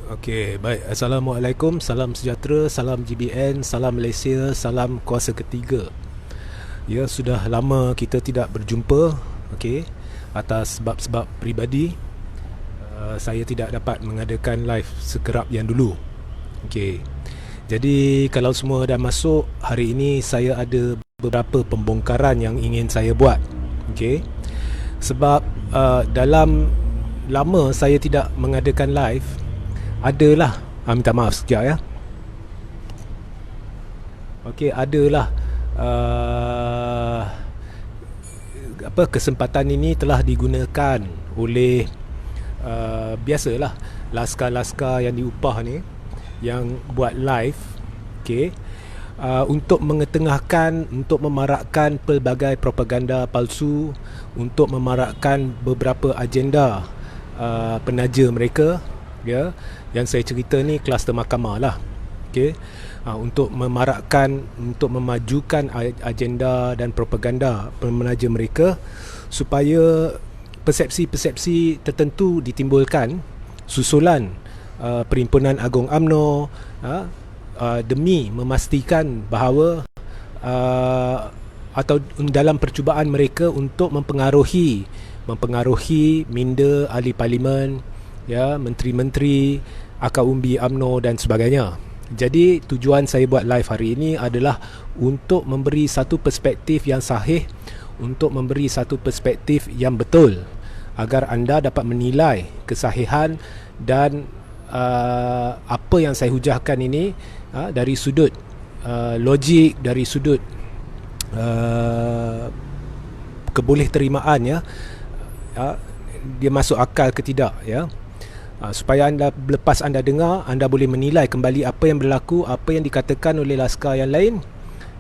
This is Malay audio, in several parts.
Okey, baik. Assalamualaikum, salam sejahtera, salam GBN, salam Malaysia, salam kuasa ketiga. Ya, sudah lama kita tidak berjumpa, okey, atas sebab-sebab peribadi. Saya tidak dapat mengadakan live sekerap yang dulu. Okey. Jadi kalau semua dah masuk, hari ini saya ada beberapa pembongkaran yang ingin saya buat. Okey. Sebab dalam lama saya tidak mengadakan live, adalah minta maaf sekejap ya. Okey, adalah kesempatan ini telah digunakan oleh biasalah laskar-laskar yang diupah ni, yang buat live, okey, untuk mengetengahkan, untuk memarakkan pelbagai propaganda palsu, untuk memarakkan beberapa agenda penaja mereka, ya. Yang saya cerita ni kluster mahkamah lah, okey, untuk memarakkan, untuk memajukan agenda dan propaganda penaja mereka, supaya persepsi-persepsi tertentu ditimbulkan susulan Perhimpunan Agong UMNO, demi memastikan bahawa atau dalam percubaan mereka untuk mempengaruhi minda ahli parlimen, ya, menteri-menteri, akar umbi UMNO dan sebagainya. Jadi tujuan saya buat live hari ini adalah untuk memberi satu perspektif yang sahih, untuk memberi satu perspektif yang betul, agar anda dapat menilai kesahihan dan apa yang saya hujahkan ini dari sudut logik, dari sudut kebolehterimaan, ya, dia masuk akal ke tidak, ya. Supaya anda, lepas anda dengar, anda boleh menilai kembali apa yang berlaku, apa yang dikatakan oleh laskar yang lain,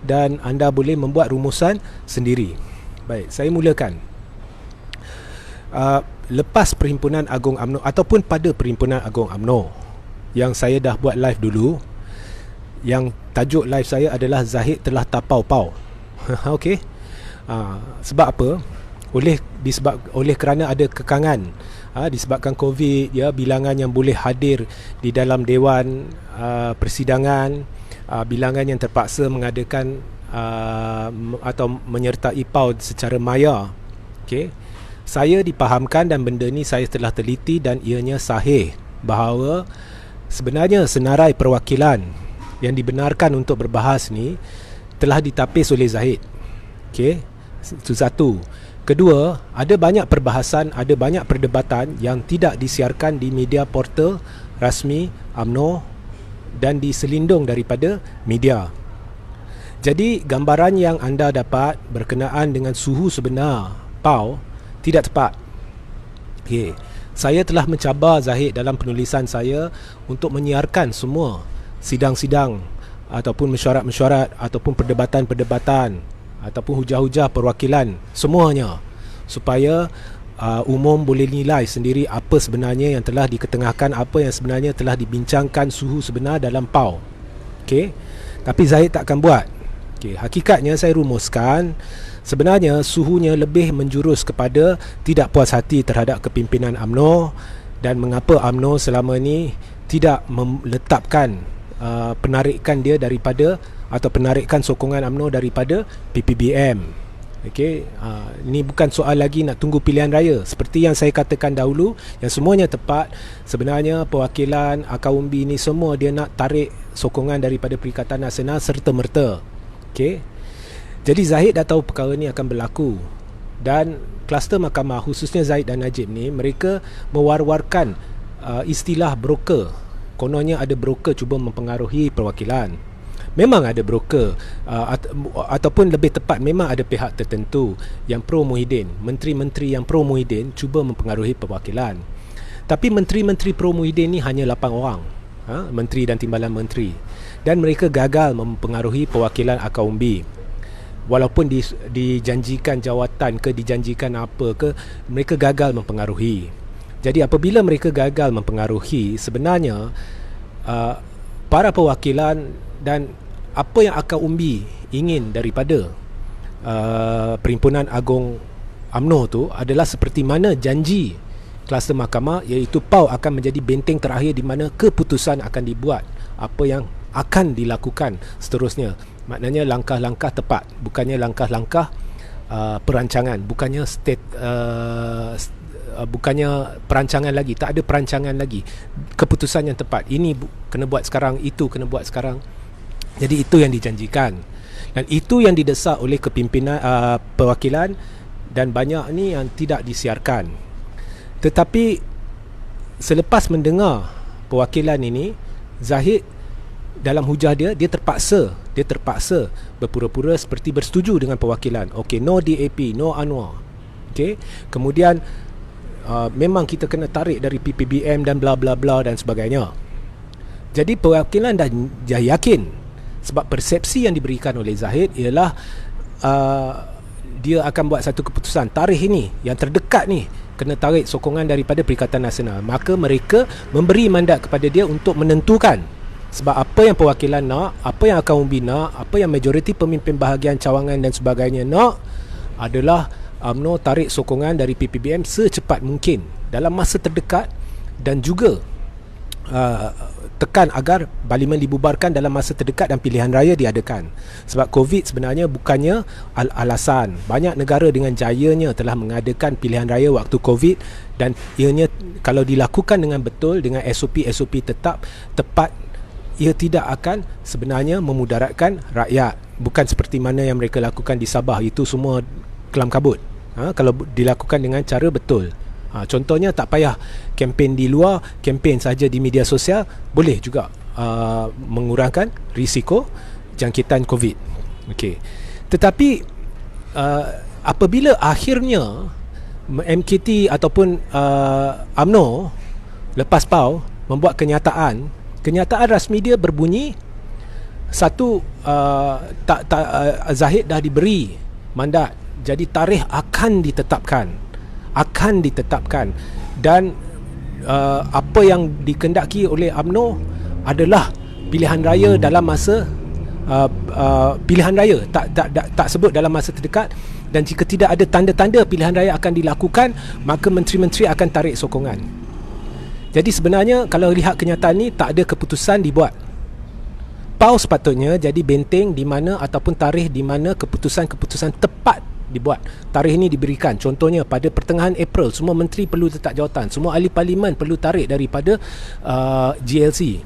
dan anda boleh membuat rumusan sendiri. Baik, saya mulakan. Lepas Perhimpunan Agong UMNO, ataupun pada Perhimpunan Agong UMNO, yang saya dah buat live dulu, yang tajuk live saya adalah Zahid telah tapau-pau. Okey. Sebab apa? Oleh kerana ada kekangan, disebabkan COVID, ya, bilangan yang boleh hadir di dalam Dewan Persidangan, bilangan yang terpaksa mengadakan atau menyertai PAU secara maya. Okey. Saya dipahamkan, dan benda ni saya telah teliti dan ianya sahih, bahawa sebenarnya senarai perwakilan yang dibenarkan untuk berbahas ni telah ditapis oleh Zahid. Okey. Itu satu. Kedua, ada banyak perbahasan, ada banyak perdebatan yang tidak disiarkan di media portal rasmi UMNO dan diselindung daripada media. Jadi gambaran yang anda dapat berkenaan dengan suhu sebenar PAU tidak tepat. Okay. Saya telah mencabar Zahid dalam penulisan saya untuk menyiarkan semua sidang-sidang ataupun mesyuarat-mesyuarat ataupun perdebatan-perdebatan ataupun hujah-hujah perwakilan, semuanya, supaya umum boleh nilai sendiri apa sebenarnya yang telah diketengahkan, apa yang sebenarnya telah dibincangkan suhu sebenar dalam PAU. Okey. Tapi Zahid tak akan buat. Okey, hakikatnya saya rumuskan, sebenarnya suhunya lebih menjurus kepada tidak puas hati terhadap kepimpinan UMNO, dan mengapa UMNO selama ni tidak meletakkan penarikan dia daripada, atau penarikan sokongan UMNO daripada PPBM. Okey, ini bukan soal lagi nak tunggu pilihan raya. Seperti yang saya katakan dahulu, yang semuanya tepat, sebenarnya perwakilan akar umbi ni semua dia nak tarik sokongan daripada Perikatan Nasional serta-merta. Okey. Jadi Zahid dah tahu perkara ni akan berlaku, dan kluster mahkamah, khususnya Zahid dan Najib ni, mereka mewar-warkan istilah broker. Kononnya ada broker cuba mempengaruhi perwakilan. Memang ada broker, ataupun lebih tepat, memang ada pihak tertentu yang pro Muhyiddin, menteri-menteri yang pro Muhyiddin cuba mempengaruhi perwakilan. Tapi menteri-menteri pro Muhyiddin ni hanya 8 orang, menteri dan timbalan menteri, dan mereka gagal mempengaruhi perwakilan akar umbi. Walaupun dijanjikan jawatan ke, dijanjikan apa ke, mereka gagal mempengaruhi. Jadi apabila mereka gagal mempengaruhi, sebenarnya para perwakilan dan apa yang akar umbi ingin daripada Perhimpunan Agong UMNO tu adalah seperti mana janji kluster mahkamah, iaitu PAU akan menjadi benteng terakhir di mana keputusan akan dibuat, apa yang akan dilakukan seterusnya. Maknanya langkah-langkah tepat, bukannya langkah-langkah perancangan, bukannya perancangan lagi, tak ada perancangan lagi, keputusan yang tepat, ini kena buat sekarang, itu kena buat sekarang. Jadi itu yang dijanjikan, dan itu yang didesak oleh kepimpinan perwakilan, dan banyak ni yang tidak disiarkan. Tetapi selepas mendengar perwakilan ini, Zahid dalam hujah dia terpaksa berpura-pura seperti bersetuju dengan perwakilan. Okey, no DAP, no Anwar. Okey, kemudian memang kita kena tarik dari PPBM dan bla bla bla dan sebagainya. Jadi perwakilan dah yakin, sebab persepsi yang diberikan oleh Zahid ialah dia akan buat satu keputusan tarikh ini yang terdekat ni, kena tarik sokongan daripada Perikatan Nasional. Maka mereka memberi mandat kepada dia untuk menentukan, sebab apa yang perwakilan nak, apa yang akan umbi nak, apa yang majoriti pemimpin bahagian cawangan dan sebagainya nak, adalah UMNO tarik sokongan dari PPBM secepat mungkin dalam masa terdekat, dan juga tekan agar parlimen dibubarkan dalam masa terdekat dan pilihan raya diadakan. Sebab COVID sebenarnya bukannya alasan. Banyak negara dengan jayanya telah mengadakan pilihan raya waktu COVID, dan ianya kalau dilakukan dengan betul, dengan SOP tepat, ia tidak akan sebenarnya memudaratkan rakyat. Bukan seperti mana yang mereka lakukan di Sabah, itu semua kelam kabut. Kalau dilakukan dengan cara betul, contohnya tak payah kempen di luar, kempen saja di media sosial, boleh juga mengurangkan risiko jangkitan COVID. Okey. Tetapi apabila akhirnya MKT ataupun UMNO lepas PAU membuat kenyataan rasmi dia berbunyi, satu, Zahid dah diberi mandat, jadi tarikh akan ditetapkan, dan apa yang dikendaki oleh UMNO adalah pilihan raya dalam masa pilihan raya, tak sebut dalam masa terdekat, dan jika tidak ada tanda-tanda pilihan raya akan dilakukan, maka menteri-menteri akan tarik sokongan. Jadi sebenarnya kalau lihat kenyataan ni, tak ada keputusan dibuat. PAU sepatutnya jadi benteng di mana, ataupun tarikh di mana keputusan-keputusan tepat dibuat. Tarikh ini diberikan, contohnya pada pertengahan April, semua menteri perlu letak jawatan, semua ahli parlimen perlu tarik daripada GLC.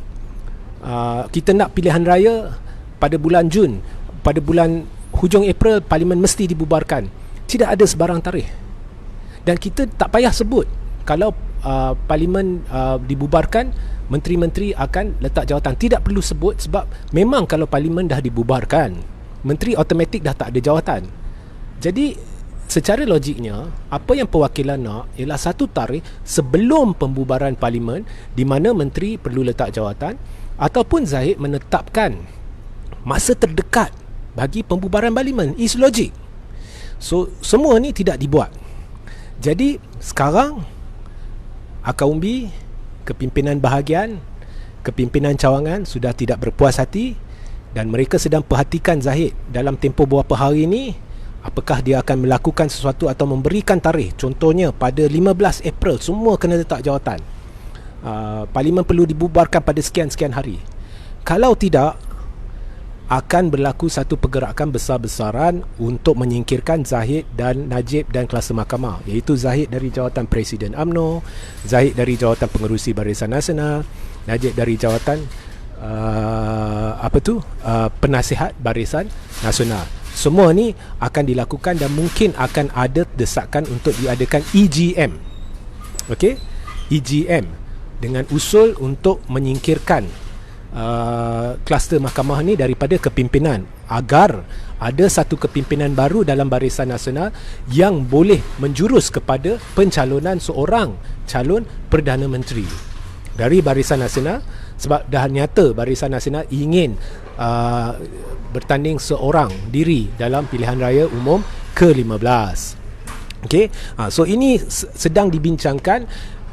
Kita nak pilihan raya pada bulan Jun, pada bulan hujung April parlimen mesti dibubarkan. Tidak ada sebarang tarikh, dan kita tak payah sebut kalau parlimen dibubarkan, menteri-menteri akan letak jawatan. Tidak perlu sebut, sebab memang kalau parlimen dah dibubarkan, menteri automatik dah tak ada jawatan. Jadi secara logiknya, apa yang perwakilan nak ialah satu tarikh sebelum pembubaran parlimen, di mana menteri perlu letak jawatan, ataupun Zahid menetapkan masa terdekat bagi pembubaran parlimen. Is logik. So semua ni tidak dibuat. Jadi sekarang akaumbi, kepimpinan bahagian, kepimpinan cawangan sudah tidak berpuas hati, dan mereka sedang perhatikan Zahid dalam tempoh beberapa hari ini, apakah dia akan melakukan sesuatu atau memberikan tarikh. Contohnya pada 15 April semua kena letak jawatan, parlimen perlu dibubarkan pada sekian-sekian hari. Kalau tidak, akan berlaku satu pergerakan besar-besaran untuk menyingkirkan Zahid dan Najib dan kluster mahkamah, iaitu Zahid dari jawatan Presiden UMNO, Zahid dari jawatan Pengerusi Barisan Nasional, Najib dari jawatan Penasihat Barisan Nasional. Semua ni akan dilakukan, dan mungkin akan ada desakan untuk diadakan EGM. Okey, EGM dengan usul untuk menyingkirkan kluster mahkamah ni daripada kepimpinan, agar ada satu kepimpinan baru dalam Barisan Nasional yang boleh menjurus kepada pencalonan seorang calon Perdana Menteri dari Barisan Nasional. Sebab dah nyata Barisan Nasional ingin bertanding seorang diri dalam pilihan raya umum ke-15. Okey, so ini sedang dibincangkan.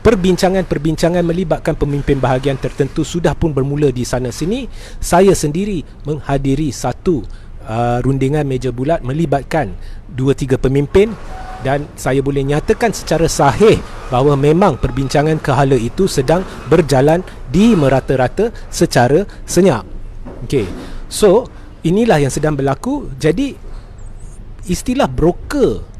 Perbincangan-perbincangan melibatkan pemimpin bahagian tertentu sudah pun bermula di sana sini. Saya sendiri menghadiri satu rundingan meja bulat melibatkan 2-3 pemimpin dan saya boleh nyatakan secara sahih bahawa memang perbincangan kehala itu sedang berjalan di merata-rata secara senyap. Okey. So, inilah yang sedang berlaku. Jadi istilah broker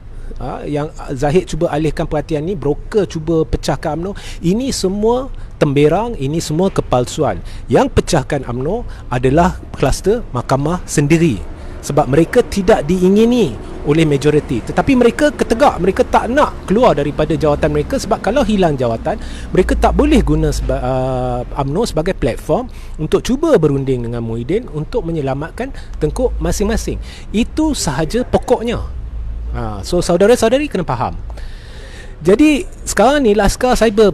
yang Zahid cuba alihkan perhatian ni, broker cuba pecahkan UMNO, ini semua temberang, ini semua kepalsuan. Yang pecahkan UMNO adalah kluster mahkamah sendiri, sebab mereka tidak diingini oleh majoriti, tetapi mereka ketegak, mereka tak nak keluar daripada jawatan mereka, sebab kalau hilang jawatan, mereka tak boleh guna UMNO sebagai platform untuk cuba berunding dengan Muhyiddin untuk menyelamatkan tengkuk masing-masing. Itu sahaja pokoknya. So saudara-saudari kena faham. Jadi sekarang ni Laskar Cyber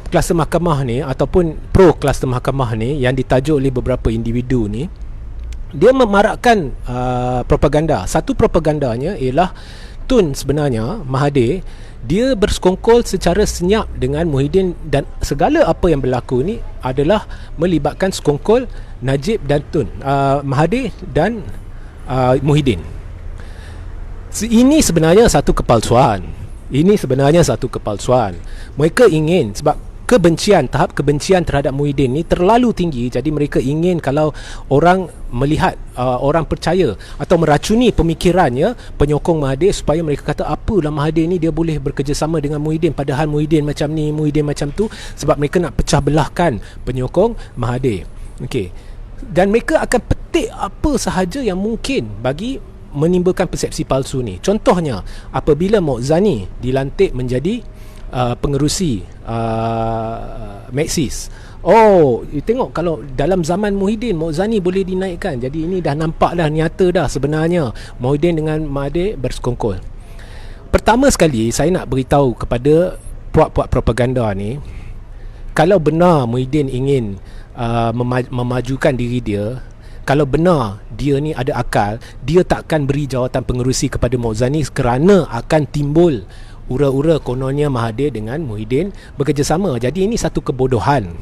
kluster mahkamah ni ataupun pro kluster mahkamah ni yang ditajuk oleh beberapa individu ni, dia memarakkan propaganda. Satu propagandanya ialah Tun sebenarnya Mahathir dia bersekongkol secara senyap dengan Muhyiddin, dan segala apa yang berlaku ni adalah melibatkan sekongkol Najib dan Tun, Mahathir dan Muhyiddin. Ini sebenarnya satu kepalsuan. Ini sebenarnya satu kepalsuan. Mereka ingin, sebab tahap kebencian terhadap Muhyiddin ni terlalu tinggi, jadi mereka ingin kalau orang melihat, orang percaya atau meracuni pemikirannya penyokong Mahathir, supaya mereka kata apalah Mahathir ni dia boleh bekerjasama dengan Muhyiddin, padahal Muhyiddin macam ni, Muhyiddin macam tu, sebab mereka nak pecah belahkan penyokong Mahathir. Okey. Dan mereka akan petik apa sahaja yang mungkin bagi menimbulkan persepsi palsu ni. Contohnya, apabila Mokzani dilantik menjadi pengerusi Maxis. Oh, you tengok kalau dalam zaman Muhyiddin, Mokzani boleh dinaikkan. Jadi ini dah nampak dah, nyata dah sebenarnya Muhyiddin dengan Mahathir bersekongkol. Pertama sekali, saya nak beritahu kepada puak-puak propaganda ni, kalau benar Muhyiddin ingin memajukan diri dia, kalau benar dia ni ada akal, dia takkan beri jawatan pengerusi kepada Mokzani, kerana akan timbul ura-ura kononnya Mahathir dengan Muhyiddin bekerjasama. Jadi ini satu kebodohan.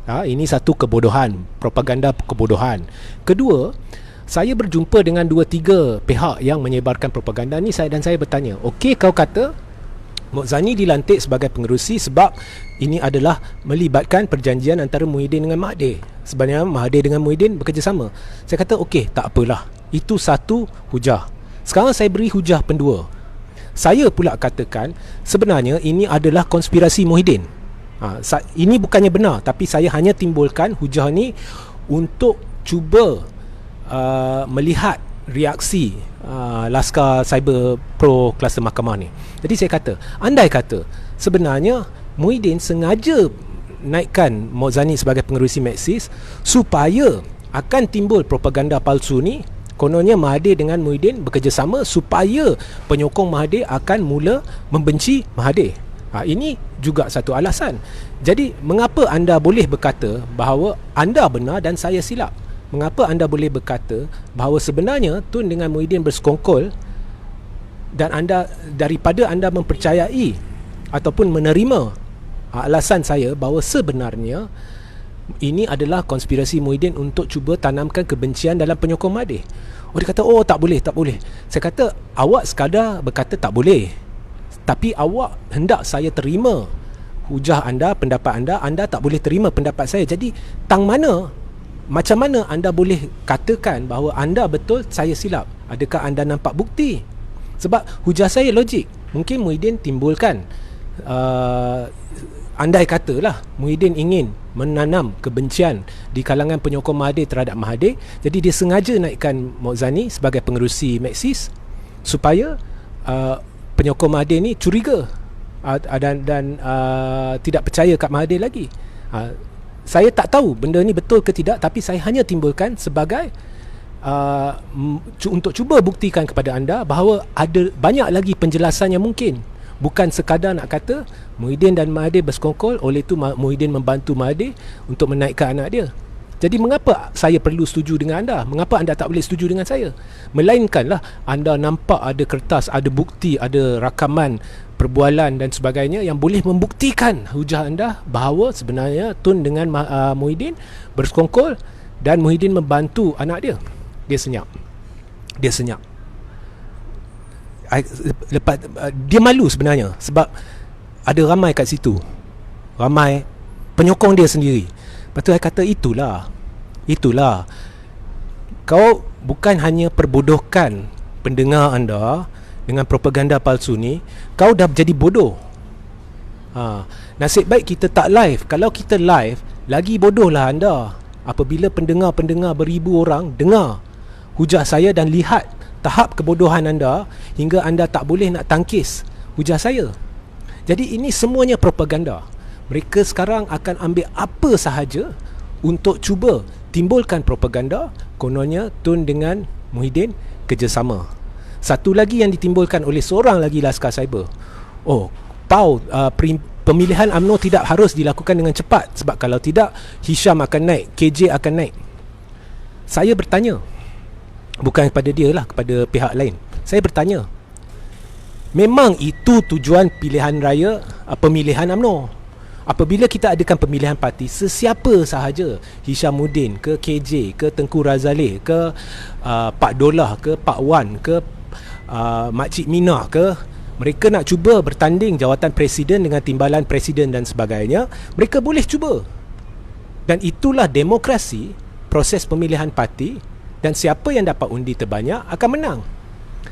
Ini satu kebodohan, propaganda kebodohan. Kedua, saya berjumpa dengan 2-3 pihak yang menyebarkan propaganda ni, saya bertanya, okey, kau kata Mokzani dilantik sebagai pengerusi sebab ini adalah melibatkan perjanjian antara Muhyiddin dengan Mahathir. Sebenarnya Mahathir dengan Muhyiddin bekerjasama. Saya kata okey, tak apalah, itu satu hujah. Sekarang saya beri hujah pendua. Saya pula katakan sebenarnya ini adalah konspirasi Muhyiddin. Ini bukannya benar, tapi saya hanya timbulkan hujah ni untuk cuba melihat reaksi Laskar Cyber Pro kluster mahkamah ni. Jadi saya kata, andai kata sebenarnya Muhyiddin sengaja naikkan Mokzani sebagai pengerusi Maxis supaya akan timbul propaganda palsu ni, kononnya Mahathir dengan Muhyiddin bekerjasama supaya penyokong Mahathir akan mula membenci Mahathir. Ini juga satu alasan. Jadi mengapa anda boleh berkata bahawa anda benar dan saya silap? Mengapa anda boleh berkata bahawa sebenarnya Tun dengan Muhyiddin bersekongkol, dan daripada anda mempercayai ataupun menerima alasan saya bahawa sebenarnya ini adalah konspirasi Muhyiddin untuk cuba tanamkan kebencian dalam penyokong Mahathir? Oh, dia kata, oh tak boleh. Saya kata, awak sekadar berkata tak boleh, tapi awak hendak saya terima hujah anda, pendapat anda tak boleh terima pendapat saya. Jadi macam mana anda boleh katakan bahawa anda betul, saya silap? Adakah anda nampak bukti? Sebab hujah saya logik. Mungkin Muhyiddin timbulkan, andai katalah Muhyiddin ingin menanam kebencian di kalangan penyokong Mahathir terhadap Mahathir, jadi dia sengaja naikkan Mokzani sebagai pengerusi Maxis supaya penyokong Mahathir ni curiga dan tidak percaya kat Mahathir lagi. Saya tak tahu benda ni betul ke tidak, tapi saya hanya timbulkan sebagai untuk cuba buktikan kepada anda bahawa ada banyak lagi penjelasan yang mungkin. Bukan sekadar nak kata Muhyiddin dan Mahathir bersekongkol, oleh itu Muhyiddin membantu Mahathir untuk menaikkan anak dia. Jadi mengapa saya perlu setuju dengan anda? Mengapa anda tak boleh setuju dengan saya? Melainkanlah anda nampak ada kertas, ada bukti, ada rakaman perbualan dan sebagainya yang boleh membuktikan hujah anda bahawa sebenarnya Tun dengan Muhyiddin bersekongkol dan Muhyiddin membantu anak dia. Dia senyap. lepas dia malu sebenarnya sebab ada ramai kat situ, ramai penyokong dia sendiri. Lepas tu I kata itulah kau bukan hanya perbodohkan pendengar anda dengan propaganda palsu ni, kau dah jadi bodoh. Nasib baik kita tak live. Kalau kita live, lagi bodohlah anda. Apabila pendengar-pendengar beribu orang dengar hujah saya dan lihat tahap kebodohan anda hingga anda tak boleh nak tangkis hujah saya. Jadi ini semuanya propaganda. Mereka sekarang akan ambil apa sahaja untuk cuba timbulkan propaganda. Kononnya Tun dengan Muhyiddin kerjasama. Satu lagi yang ditimbulkan oleh seorang lagi Laskar Cyber. Pemilihan UMNO tidak harus dilakukan dengan cepat, sebab kalau tidak Hisham akan naik, KJ akan naik. Saya bertanya, bukan kepada dia lah, kepada pihak lain. Saya bertanya, memang itu tujuan pilihan raya, pemilihan UMNO? Apabila kita adakan pemilihan parti, sesiapa sahaja, Hishamuddin ke KJ ke Tengku Razali ke Pak Dolah ke Pak Wan ke Makcik Minah ke, mereka nak cuba bertanding jawatan presiden dengan timbalan presiden dan sebagainya, mereka boleh cuba. Dan itulah demokrasi, proses pemilihan parti, dan siapa yang dapat undi terbanyak akan menang.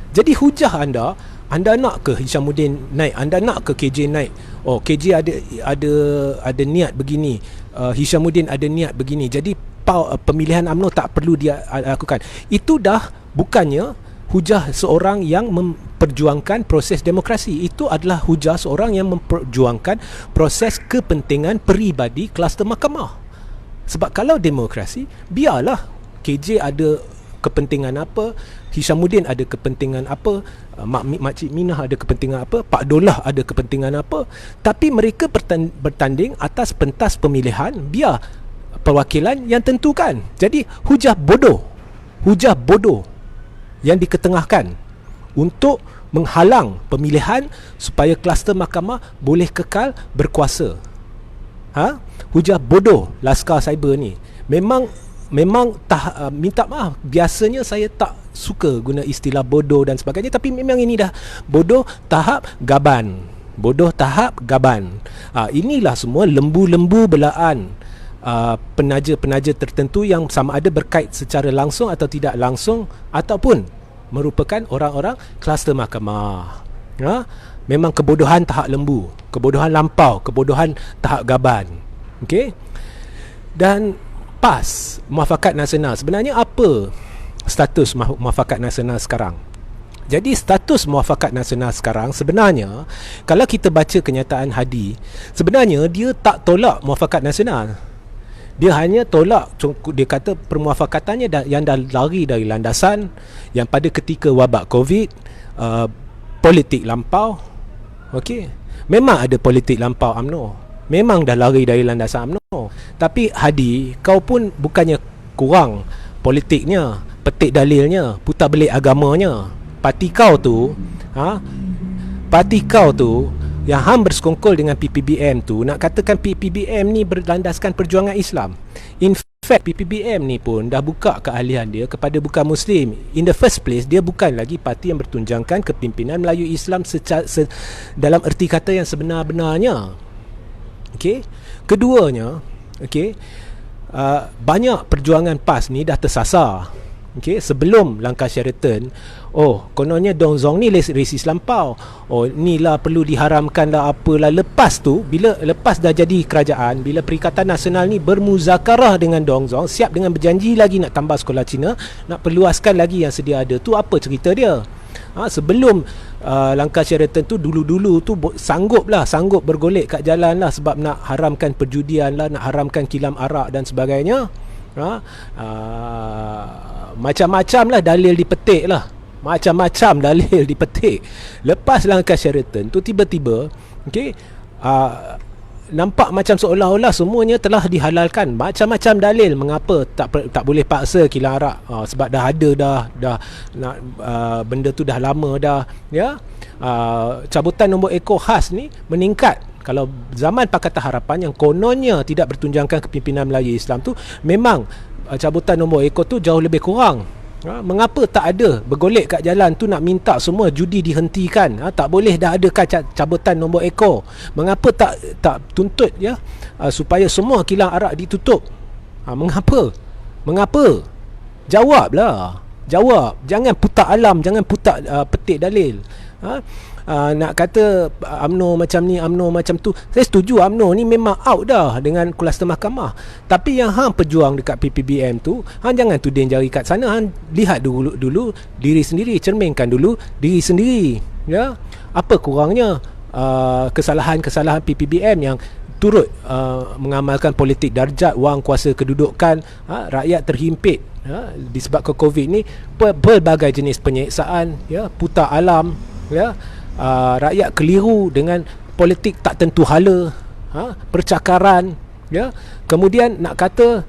Jadi hujah anda nak ke Hishamuddin naik, anda nak ke KJ naik. KJ ada niat begini, Hishamuddin ada niat begini, jadi pemilihan UMNO tak perlu dia lakukan. Itu dah bukannya hujah seorang yang memperjuangkan proses demokrasi. Itu adalah hujah seorang yang memperjuangkan proses kepentingan peribadi kluster mahkamah. Sebab kalau demokrasi, biarlah KJ ada kepentingan apa, Hishamuddin ada kepentingan apa, Makcik Minah ada kepentingan apa, Pak Dolah ada kepentingan apa, tapi mereka bertanding atas pentas pemilihan, biar perwakilan yang tentukan. Jadi hujah bodoh yang diketengahkan untuk menghalang pemilihan supaya kluster mahkamah boleh kekal berkuasa. Hujah bodoh Laskar Cyber ni. Memang minta maaf, biasanya saya tak suka guna istilah bodoh dan sebagainya, tapi memang ini dah bodoh tahap gaban. Inilah semua lembu-lembu belaan penaja-penaja tertentu yang sama ada berkait secara langsung atau tidak langsung, ataupun merupakan orang-orang kluster mahkamah. Memang kebodohan tahap lembu, kebodohan lampau, kebodohan tahap gaban. Okey. Dan PAS, Muafakat Nasional, sebenarnya apa status Muafakat Nasional sekarang? Jadi status Muafakat Nasional sekarang sebenarnya, kalau kita baca kenyataan Hadi, sebenarnya dia tak tolak Muafakat Nasional. Dia hanya tolak, dia kata permuafakatannya yang dah lari dari landasan, yang pada ketika wabak COVID, politik lampau. Okey, memang ada politik lampau UMNO, memang dah lari dari landasan UMNO. Tapi Hadi, kau pun bukannya kurang politiknya, petik dalilnya, putar belik agamanya. Parti kau tu yang hang bersekongkol dengan PPBM tu, nak katakan PPBM ni berlandaskan perjuangan Islam. In fact, PPBM ni pun dah buka keahlian dia kepada bukan Muslim. In the first place, dia bukan lagi parti yang bertunjangkan kepimpinan Melayu Islam dalam erti kata yang sebenar-benarnya. Okey. Keduanya, okey, banyak perjuangan PAS ni dah tersasar. Okey, sebelum langkah Sheraton, kononnya Dong Zong ni resis lampau, ni lah perlu diharamkan lah apalah. Lepas dah jadi kerajaan, bila Perikatan Nasional ni bermuzakarah dengan Dong Zong, siap dengan berjanji lagi nak tambah sekolah Cina, nak perluaskan lagi yang sedia ada tu, apa cerita dia? Sebelum langkah Sheraton tu, dulu-dulu tu sanggup bergolek kat jalan lah, sebab nak haramkan perjudian lah, nak haramkan kilam arak dan sebagainya. Macam-macam lah dalil dipetik lah, Lepas langkah Sheraton tu, tiba-tiba nampak macam seolah-olah semuanya telah dihalalkan. Macam-macam dalil mengapa tak boleh paksa kilang arak, sebab dah ada benda tu dah lama dah, ya. Cabutan nombor ekor khas ni meningkat. Kalau zaman Pakatan Harapan yang kononnya tidak bertunjangkan kepimpinan Melayu Islam tu, memang cabutan nombor ekor tu jauh lebih kurang. Mengapa tak ada bergolek kat jalan tu nak minta semua judi dihentikan? Tak boleh dah adakah cabutan nombor ekor? Mengapa tak tuntut ya supaya semua kilang arak ditutup? Mengapa? Jawablah. Jawab. Jangan putar alam, jangan putar petik dalil. Nak kata UMNO macam ni, UMNO macam tu. Saya setuju UMNO ni memang out dah dengan kluster mahkamah. Tapi yang hang pejuang dekat PPBM tu, hang jangan tuding jari kat sana. Hang lihat dulu diri sendiri, cerminkan dulu diri sendiri. Ya, apa kurangnya kesalahan-kesalahan PPBM yang turut mengamalkan politik darjat, wang kuasa kedudukan, rakyat terhimpit disebabkan COVID ni, pelbagai jenis penyiksaan, ya, putar alam, ya, rakyat keliru dengan politik tak tentu hala, percakaran, ya. Kemudian nak kata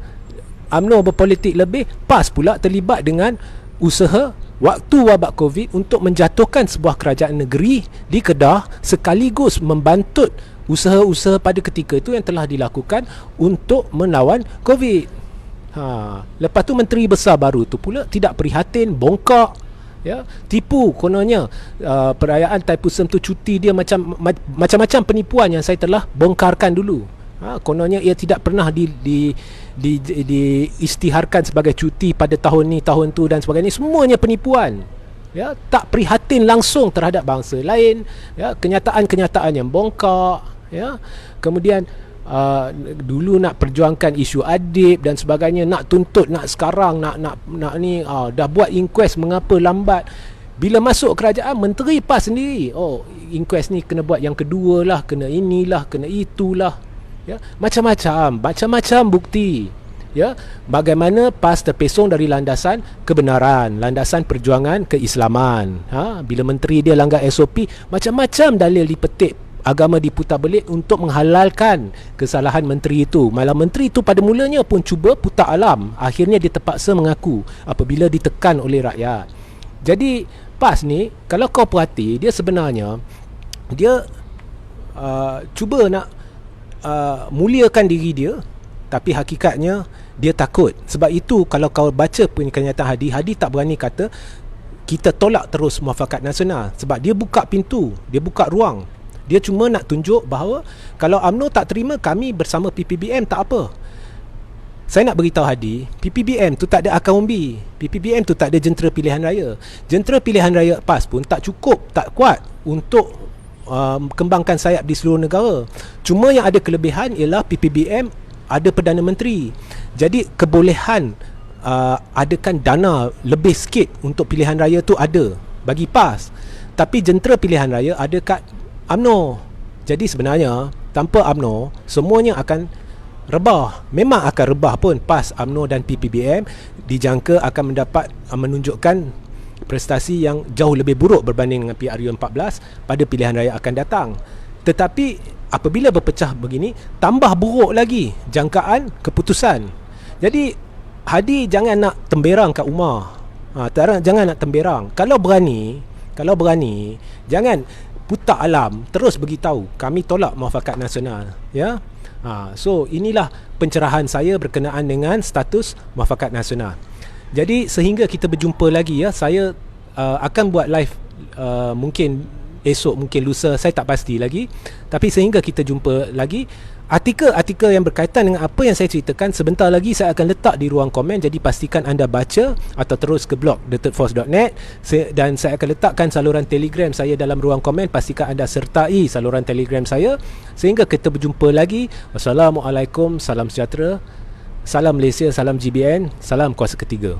UMNO berpolitik lebih, PAS pula terlibat dengan usaha waktu wabak COVID untuk menjatuhkan sebuah kerajaan negeri di Kedah, sekaligus membantut usaha-usaha pada ketika itu yang telah dilakukan untuk melawan COVID. Lepas tu menteri besar baru tu pula tidak prihatin, bongkak, ya, tipu kononnya. Perayaan Thaipusam tu cuti dia macam-macam penipuan yang saya telah bongkarkan dulu. Kononnya ia tidak pernah diisytiharkan sebagai cuti pada tahun ni, tahun tu dan sebagainya. Semuanya penipuan. Ya, tak prihatin langsung terhadap bangsa lain, ya, kenyataan-kenyataan yang bongkak, ya. Kemudian dulu nak perjuangkan isu adib dan sebagainya, nak tuntut, nak sekarang nak ni dah buat inquest, mengapa lambat? Bila masuk kerajaan, menteri PAS sendiri, inquest ni kena buat yang kedua lah, kena inilah, kena itulah, ya, macam-macam bukti, ya, bagaimana PAS terpesong dari landasan kebenaran, landasan perjuangan keislaman. Bila menteri dia langgar SOP, macam-macam dalil dipetik, agama diputar belit untuk menghalalkan kesalahan menteri itu. Malah menteri itu pada mulanya pun cuba putar alam, akhirnya dia terpaksa mengaku apabila ditekan oleh rakyat. Jadi PAS ni, kalau kau perhati, dia sebenarnya dia cuba nak muliakan diri dia, tapi hakikatnya dia takut. Sebab itu kalau kau baca kenyataan Hadi tak berani kata kita tolak terus Muafakat Nasional, sebab dia buka pintu, dia buka ruang. Dia cuma nak tunjuk bahawa kalau UMNO tak terima, kami bersama PPBM tak apa. Saya nak beritahu Hadi, PPBM tu tak ada akar umbi. PPBM tu tak ada jentera pilihan raya. Jentera pilihan raya PAS pun tak cukup, tak kuat untuk kembangkan sayap di seluruh negara. Cuma yang ada kelebihan ialah PPBM ada Perdana Menteri. Jadi kebolehan adakan dana lebih sikit untuk pilihan raya tu ada bagi PAS. Tapi jentera pilihan raya ada kat UMNO. Jadi sebenarnya tanpa UMNO semuanya akan rebah. Memang akan rebah pun. PAS, UMNO dan PPBM dijangka akan menunjukkan prestasi yang jauh lebih buruk berbanding dengan PRU14 pada pilihan raya akan datang. Tetapi apabila berpecah begini, tambah buruk lagi jangkaan keputusan. Jadi Hadi jangan nak temberang kat rumah. Jangan nak temberang. Kalau berani, jangan putar alam, terus beritahu kami tolak Muafakat Nasional, ya. So inilah pencerahan saya berkenaan dengan status Muafakat Nasional. Jadi sehingga kita berjumpa lagi, ya, saya akan buat live mungkin esok, mungkin lusa, saya tak pasti lagi. Tapi sehingga kita jumpa lagi, artikel-artikel yang berkaitan dengan apa yang saya ceritakan sebentar lagi saya akan letak di ruang komen. Jadi pastikan anda baca atau terus ke blog thethirdforce.net, dan saya akan letakkan saluran Telegram saya dalam ruang komen. Pastikan anda sertai saluran Telegram saya. Sehingga kita berjumpa lagi. Wassalamualaikum, salam sejahtera, salam Malaysia, salam GBN, salam kuasa ketiga.